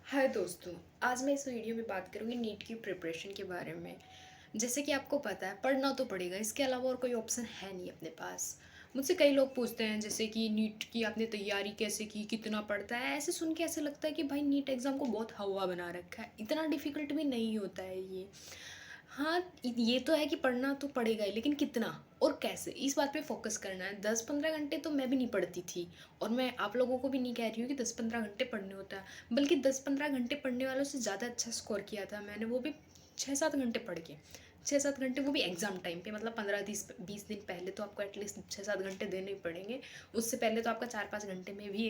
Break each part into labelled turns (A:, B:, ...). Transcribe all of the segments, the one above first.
A: हाय दोस्तों। आज मैं इस वीडियो में बात करूंगी नीट की प्रिपरेशन के बारे में। जैसे कि आपको पता है, पढ़ना तो पड़ेगा, इसके अलावा और कोई ऑप्शन है नहीं अपने पास। मुझसे कई लोग पूछते हैं जैसे कि नीट की आपने तैयारी कैसे की, कितना पढ़ता है। ऐसे सुन के ऐसे लगता है कि भाई नीट एग्ज़ाम को बहुत हवा बना रखा है, इतना डिफ़िकल्ट भी नहीं होता है ये। हाँ, ये तो है कि पढ़ना तो पड़ेगा ही, लेकिन कितना और कैसे, इस बात पे फोकस करना है। 10-15 घंटे तो मैं भी नहीं पढ़ती थी, और मैं आप लोगों को भी नहीं कह रही हूँ कि 10-15 घंटे पढ़ने होता है, बल्कि 10-15 घंटे पढ़ने वालों से ज़्यादा अच्छा स्कोर किया था मैंने, वो भी 6-7 घंटे पढ़ के। 6-7 घंटे, वो भी एग्ज़ाम टाइम पे, मतलब 15-20 दिन पहले तो आपको एटलीस्ट 6-7 घंटे देने ही पड़ेंगे। उससे पहले तो आपका 4-5 घंटे में भी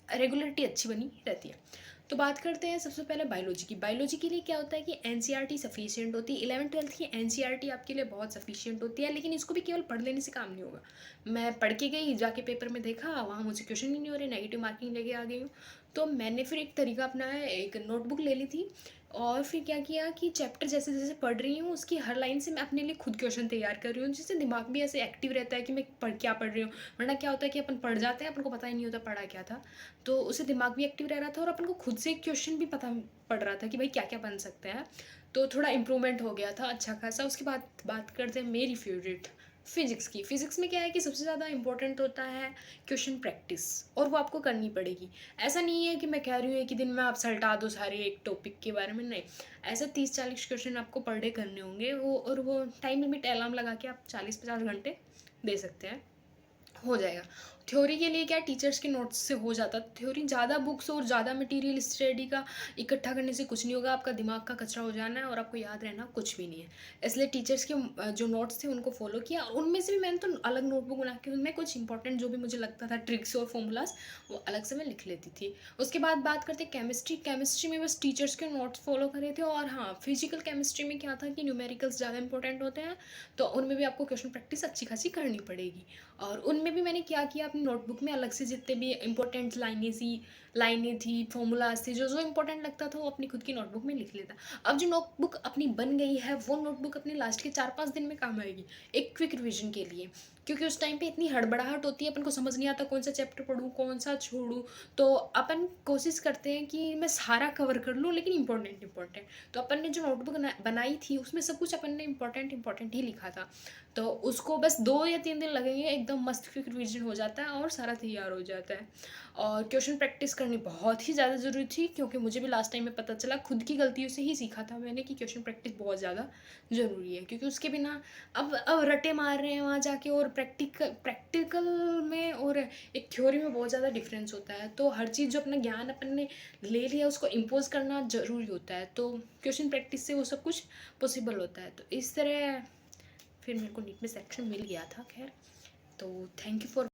A: रेगुलरिटी अच्छी बनी रहती है। तो बात करते हैं सबसे पहले बायोलॉजी की। बायोलॉजी के लिए क्या होता है कि एनसीईआरटी सफिशिएंट होती है। 11वीं 12वीं की एनसीईआरटी आपके लिए बहुत सफिशिएंट होती है, लेकिन इसको भी केवल पढ़ लेने से काम नहीं होगा। मैं पढ़ के गई, जाके पेपर में देखा, वहाँ मुझे क्वेश्चन ही नहीं हो रहे, नेगेटिव मार्किंग लेके आ गई हूँ। तो मैंने फिर एक तरीका अपनाया, एक नोटबुक ले ली थी, और फिर क्या किया कि चैप्टर जैसे जैसे पढ़ रही हूँ उसकी हर लाइन से मैं अपने लिए खुद क्वेश्चन तैयार कर रही हूँ, जिससे दिमाग भी ऐसे एक्टिव रहता है कि मैं क्या पढ़ रही हूँ। वरना क्या होता है कि अपन पढ़ जाते हैं, अपन को पता ही नहीं होता पढ़ा क्या था। तो उससे दिमाग भी एक्टिव रह रहा था, और अपन को खुद से क्वेश्चन भी पता पड़ रहा था कि भाई क्या क्या बन सकते हैं। तो थोड़ा इम्प्रूवमेंट हो गया था अच्छा खासा। उसके बाद बात करते हैं मेरी फेवरेट फिजिक्स की। फिजिक्स में क्या है कि सबसे ज़्यादा इंपॉर्टेंट होता है क्वेश्चन प्रैक्टिस, और वो आपको करनी पड़ेगी। ऐसा नहीं है कि मैं कह रही हूँ कि दिन में आप सल्टा दो सारे एक टॉपिक के बारे में, नहीं। ऐसा 30-40 क्वेश्चन आपको पर डे करने होंगे, वो और वो टाइम लिमिट अलार्म लगा के आप 40-50 घंटे दे सकते हैं, हो जाएगा। थ्योरी के लिए क्या, टीचर्स के नोट्स से हो जाता। थ्योरी ज़्यादा बुक्स और ज़्यादा मटेरियल स्टडी का इकट्ठा करने से कुछ नहीं होगा, आपका दिमाग का कचरा हो जाना है और आपको याद रहना कुछ भी नहीं है। इसलिए टीचर्स के जो नोट्स थे उनको फॉलो किया, और उनमें से भी मैंने तो अलग नोटबुक बना के उनमें कुछ इंपॉर्टेंट जो भी मुझे लगता था ट्रिक्स और फॉर्मूलाज, वो अलग से मैं लिख लेती थी। उसके बाद बात करते केमिस्ट्री। केमिस्ट्री में बस टीचर्स के नोट्स फॉलो करे थे। और हाँ, फिजिकल केमिस्ट्री में क्या था कि न्यूमेरिकल्स ज़्यादा इंपॉर्टेंट होते हैं, तो उनमें भी आपको क्वेश्चन प्रैक्टिस अच्छी खासी करनी पड़ेगी। और उनमें भी मैंने क्या किया, अपनी नोटबुक में अलग से जितने भी इंपॉर्टेंट लाइनें थी, फॉर्मूलाज थे, जो जो इंपॉर्टेंट लगता था वो अपनी खुद की नोटबुक में लिख लेता। अब जो नोटबुक अपनी बन गई है, वो नोटबुक अपने लास्ट के 4-5 दिन में काम आएगी, एक क्विक रिविजन के लिए। क्योंकि उस टाइम पे इतनी हड़बड़ाहट होती है, अपन को समझ नहीं आता कौन सा चैप्टर पढ़ूँ कौन सा छोड़ूँ। तो अपन कोशिश करते हैं कि मैं सारा कवर कर लूँ, लेकिन इंपॉर्टेंट इंपॉर्टेंट। तो अपन ने जो नोटबुक बनाई थी उसमें सब कुछ अपन ने इंपॉर्टेंट इंपॉर्टेंट ही लिखा था। तो उसको बस 2 या 3 दिन लगेंगे, एकदम मस्त क्विक रिवीजन हो जाता है और सारा तैयार हो जाता है। और क्वेश्चन प्रैक्टिस करनी बहुत ही ज़्यादा ज़रूरी थी, क्योंकि मुझे भी लास्ट टाइम में पता चला, खुद की गलतियों से ही सीखा था मैंने कि क्वेश्चन प्रैक्टिस बहुत ज़्यादा ज़रूरी है। क्योंकि उसके बिना अब रटे मार रहे हैं वहाँ जाके, और प्रैक्टिकल में और एक थ्योरी में बहुत ज़्यादा डिफरेंस होता है। तो हर चीज़ जो अपना ज्ञान अपन ने ले लिया उसको इम्पोज करना ज़रूरी होता है। तो क्वेश्चन प्रैक्टिस से वो सब कुछ पॉसिबल होता है। तो इस तरह फिर मेरे को नीट में सेक्शन मिल गया था, खैर। तो थैंक यू फॉर